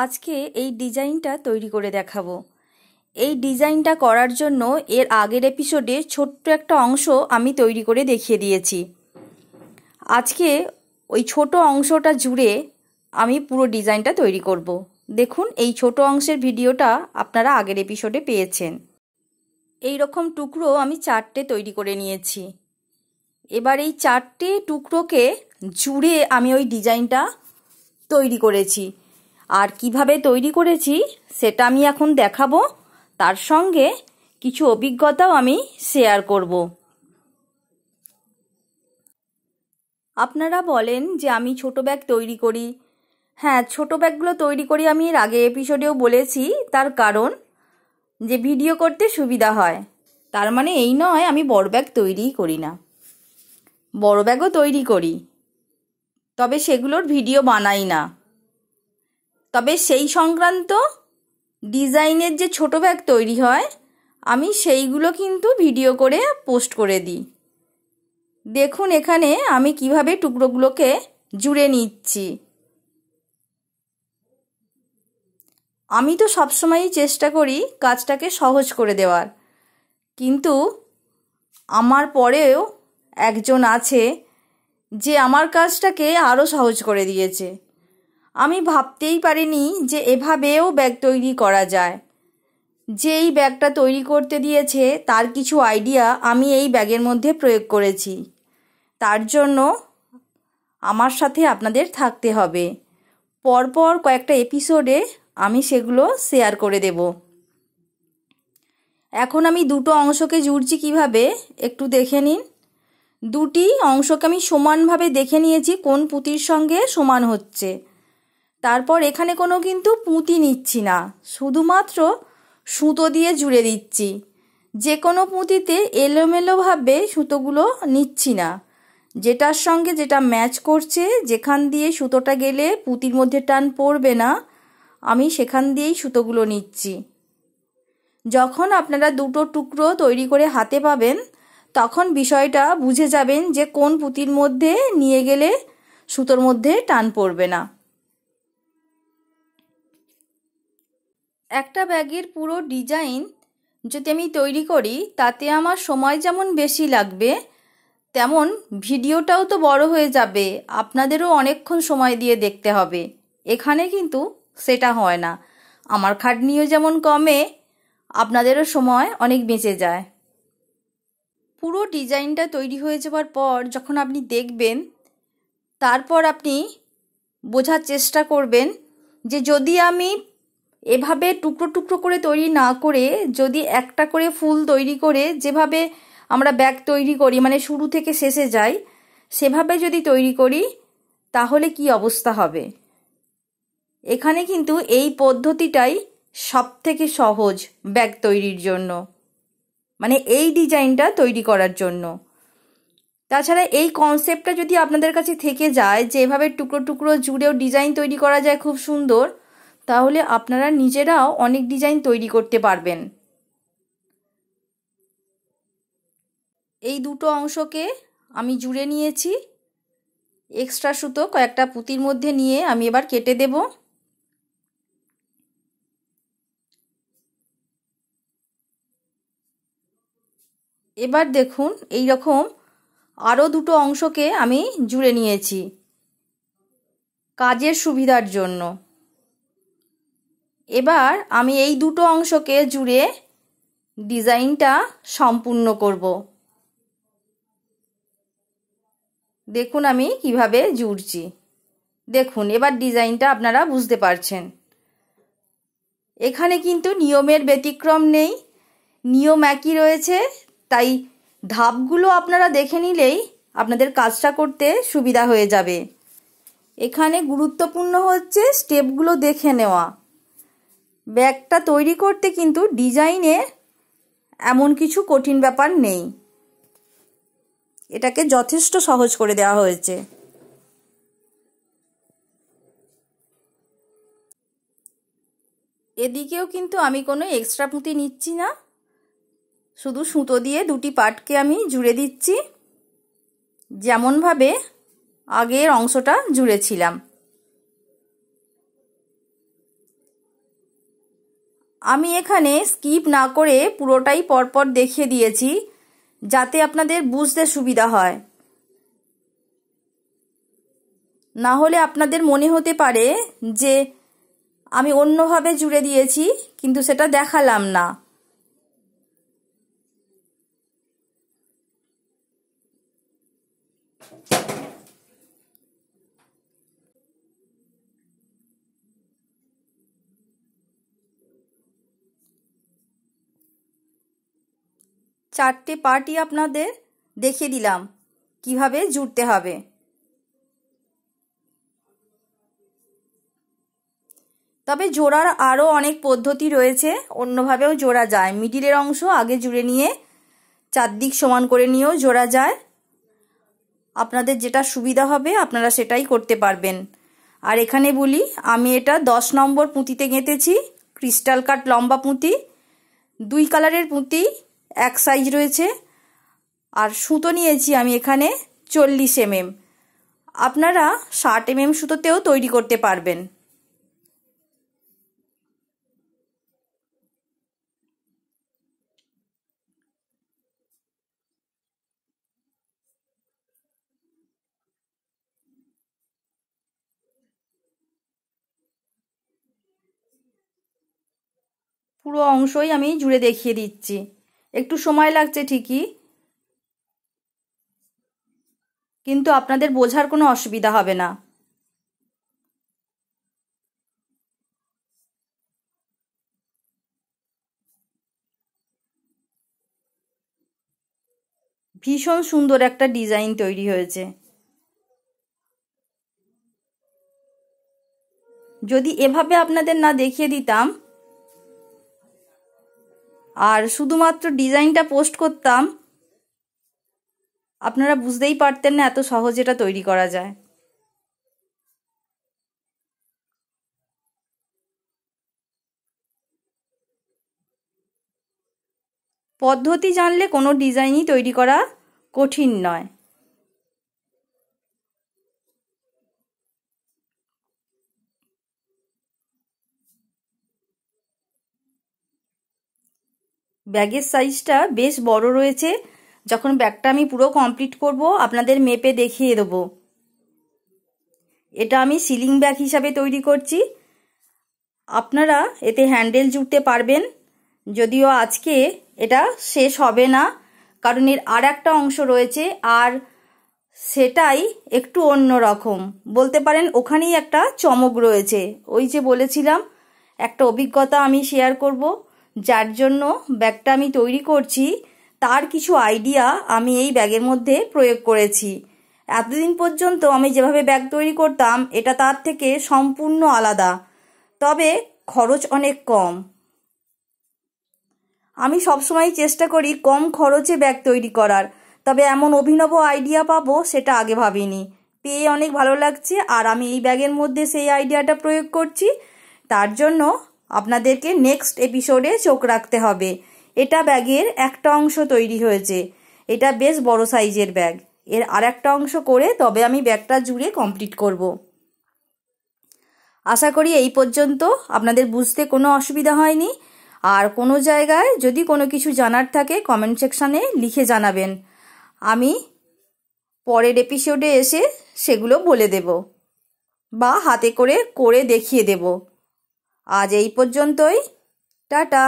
আজকে এই ডিজাইনটা তৈরি করে দেখাবো। এই ডিজাইনটা করার জন্য এর আগের এপিসোডে ছোট্ট একটা অংশ আমি তৈরি করে দেখিয়ে দিয়েছি। আজকে ওই ছোট অংশটা জুড়ে আমি পুরো ডিজাইনটা তৈরি করব। দেখুন, এই ছোট অংশের ভিডিওটা আপনারা আগের এপিসোডে পেয়েছেন। এই রকম টুকরো আমি 4টে তৈরি করে নিয়েছি। এবার এই 4টে টুকরোকে জুড়ে আমি ওই ডিজাইনটা তৈরি করেছি। আর কিভাবে তৈরি করেছি সেটা আমি এখন দেখাবো। তার সঙ্গে কিছু অভিজ্ঞতাও আমি শেয়ার করব। আপনারা বলেন যে আমি ছোট ব্যাগ তৈরি করি। হ্যাঁ, ছোট ব্যাগগুলো তৈরি করি আমি এর আগে এপিসোডেও বলেছি। তার কারণ যে ভিডিও করতে সুবিধা হয়। তার মানে এই নয় আমি বড় ব্যাগ তৈরিই করি না, বড় ব্যাগও তৈরি করি, তবে সেগুলোর ভিডিও বানাই না। তবে সেই সংক্রান্ত ডিজাইনের যে ছোট ব্যাগ তৈরি হয় আমি সেইগুলো কিন্তু ভিডিও করে পোস্ট করে দিই। দেখুন এখানে আমি কিভাবে টুকরোগুলোকে জুড়ে নিচ্ছি। আমি তো সবসময়ই চেষ্টা করি কাজটাকে সহজ করে দেওয়ার, কিন্তু আমার পরেও একজন আছে যে আমার কাজটাকে আরও সহজ করে দিয়েছে। আমি ভাবতেই পারিনি যে এভাবেও ব্যাগ তৈরি করা যায়। যে এই ব্যাগটা তৈরি করতে দিয়েছে তার কিছু আইডিয়া আমি এই ব্যাগের মধ্যে প্রয়োগ করেছি। তার জন্য আমার সাথে আপনাদের থাকতে হবে। পরপর কয়েকটা এপিসোডে আমি সেগুলো শেয়ার করে দেব। এখন আমি দুটো অংশকে জুড়ছি কিভাবে একটু দেখে নিন। দুটি অংশকে আমি সমানভাবে দেখে নিয়েছি কোন পুঁতির সঙ্গে সমান হচ্ছে। তারপর এখানে কোনো কিন্তু পুঁতি নিচ্ছি না, শুধুমাত্র সুতো দিয়ে জুড়ে দিচ্ছি। যে কোনো পুঁতিতে এলোমেলোভাবে সুতোগুলো নিচ্ছি না, যেটার সঙ্গে যেটা ম্যাচ করছে, যেখান দিয়ে সুতোটা গেলে পুঁতির মধ্যে টান পড়বে না, আমি সেখান দিয়েই সুতোগুলো নিচ্ছি। যখন আপনারা দুটো টুকরো তৈরি করে হাতে পাবেন তখন বিষয়টা বুঝে যাবেন যে কোন পুঁতির মধ্যে নিয়ে গেলে সুতোর মধ্যে টান পড়বে না। একটা ব্যাগের পুরো ডিজাইন যদি আমি তৈরি করি তাতে আমার সময় যেমন বেশি লাগবে, তেমন ভিডিওটাও তো বড় হয়ে যাবে, আপনাদেরও অনেকক্ষণ সময় দিয়ে দেখতে হবে। এখানে কিন্তু সেটা হয় না। আমার খাটনিও যেমন কমে, আপনাদেরও সময় অনেক বেঁচে যায়। পুরো ডিজাইনটা তৈরি হয়ে যাওয়ার পর যখন আপনি দেখবেন, তারপর আপনি বোঝার চেষ্টা করবেন যে যদি আমি এভাবে টুকরো টুকরো করে তৈরি না করে যদি একটা করে ফুল তৈরি করে যেভাবে আমরা ব্যাগ তৈরি করি, মানে শুরু থেকে শেষে যাই, সেভাবে যদি তৈরি করি তাহলে কি অবস্থা হবে। এখানে কিন্তু এই পদ্ধতিটাই সবথেকে সহজ ব্যাগ তৈরির জন্য, মানে এই ডিজাইনটা তৈরি করার জন্য। তাছাড়া এই কনসেপ্টটা যদি আপনাদের কাছে থেকে যায় যে এভাবে টুকরো টুকরো জুড়েও ডিজাইন তৈরি করা যায় খুব সুন্দর, তাহলে আপনারা নিজেরাও অনেক ডিজাইন তৈরি করতে পারবেন। এই দুটো অংশকে আমি জুড়ে নিয়েছি। এক্সট্রা সুতো কয়েকটা পুঁতির মধ্যে নিয়ে আমি এবার কেটে দেব। এবার দেখুন এই রকম আরও দুটো অংশকে আমি জুড়ে নিয়েছি কাজের সুবিধার জন্য। এবার আমি এই দুটো অংশকে জুড়ে ডিজাইনটা সম্পূর্ণ করব। দেখুন আমি কিভাবে জুড়ছি। দেখুন এবার ডিজাইনটা আপনারা বুঝতে পারছেন। এখানে কিন্তু নিয়মের ব্যতিক্রম নেই, নিয়ম একই রয়েছে। তাই ধাপগুলো আপনারা দেখে নিলেই আপনাদের কাজটা করতে সুবিধা হয়ে যাবে। এখানে গুরুত্বপূর্ণ হচ্ছে স্টেপগুলো দেখে নেওয়া। ব্যাগটা তৈরি করতে কিন্তু ডিজাইনে এমন কিছু কঠিন ব্যাপার নেই, এটাকে যথেষ্ট সহজ করে দেওয়া হয়েছে। এদিকেও কিন্তু আমি কোনো এক্সট্রা পুঁতি নিচ্ছি না, শুধু সুতো দিয়ে দুটি পাটকে আমি জুড়ে দিচ্ছি যেমনভাবে আগের অংশটা জুড়েছিলাম। আমি এখানে স্কিপ না করে পুরোটাই পরপর দেখিয়ে দিয়েছি যাতে আপনাদের বুঝতে সুবিধা হয়। না হলে আপনাদের মনে হতে পারে যে আমি অন্যভাবে জুড়ে দিয়েছি, কিন্তু সেটা দেখালাম না। চারটে পার্টই আপনাদের দেখিয়ে দিলাম কিভাবে জুড়তে হবে। তবে জোড়ার আরও অনেক পদ্ধতি রয়েছে, অন্যভাবেও জোড়া যায়। মিডিলের অংশ আগে জুড়ে নিয়ে চারদিক সমান করে নিয়েও জোড়া যায়। আপনাদের যেটা সুবিধা হবে আপনারা সেটাই করতে পারবেন। আর এখানে বলি, আমি এটা 10 নম্বর পুঁতিতে গেঁথেছি, ক্রিস্টাল কাট লম্বা পুঁতি। 2 কালারের পুঁতি এক সাইজ রয়েছে। আর সুতো নিয়েছি আমি এখানে 40 mm। আপনারা 60 mm সুতোতেও তৈরি করতে পারবেন। পুরো অংশই আমি জুড়ে দেখিয়ে দিচ্ছি। একটু সময় লাগছে ঠিকই, কিন্তু আপনাদের বোঝার কোনো অসুবিধা হবে না। ভীষণ সুন্দর একটা ডিজাইন তৈরি হয়েছে। যদি এভাবে আপনাদের না দেখিয়ে দিতাম আর শুধুমাত্র ডিজাইনটা পোস্ট করতাম, আপনারা বুঝতেই পারতেন না এত সহজে এটা তৈরি করা যায়। পদ্ধতি জানলে কোনো ডিজাইনই তৈরি করা কঠিন নয়। ব্যাগের সাইজটা বেশ বড় রয়েছে। যখন ব্যাগটা আমি পুরো কমপ্লিট করব আপনাদের মেপে দেখিয়ে দেবো। এটা আমি সিলিং ব্যাগ হিসাবে তৈরি করছি। আপনারা এতে হ্যান্ডেল জুড়তে পারবেন, যদিও আজকে এটা শেষ হবে না, কারণ এর আর একটা অংশ রয়েছে আর সেটাই একটু অন্য রকম বলতে পারেন। ওখানেই একটা চমক রয়েছে। ওই যে বলেছিলাম একটা অভিজ্ঞতা আমি শেয়ার করব, যার জন্য ব্যাগটা আমি তৈরি করছি তার কিছু আইডিয়া আমি এই ব্যাগের মধ্যে প্রয়োগ করেছি। এতদিন পর্যন্ত আমি যেভাবে ব্যাগ তৈরি করতাম এটা তার থেকে সম্পূর্ণ আলাদা, তবে খরচ অনেক কম। আমি সবসময় চেষ্টা করি কম খরচে ব্যাগ তৈরি করার, তবে এমন অভিনব আইডিয়া পাবো সেটা আগে ভাবিনি। পেয়ে অনেক ভালো লাগছে, আর আমি এই ব্যাগের মধ্যে সেই আইডিয়াটা প্রয়োগ করছি। তার জন্য আপনাদেরকে নেক্সট এপিসোডে চোখ রাখতে হবে। এটা ব্যাগের একটা অংশ তৈরি হয়েছে, এটা বেশ বড় সাইজের ব্যাগ। এর আর একটা অংশ করে তবে আমি ব্যাগটা জুড়ে কমপ্লিট করব। আশা করি এই পর্যন্ত আপনাদের বুঝতে কোনো অসুবিধা হয়নি। আর কোনো জায়গায় যদি কোনো কিছু জানার থাকে কমেন্ট সেকশানে লিখে জানাবেন, আমি পরের এপিসোডে এসে সেগুলো বলে দেব বা হাতে করে দেখিয়ে দেব। আজ এই পর্যন্তই। টাটা।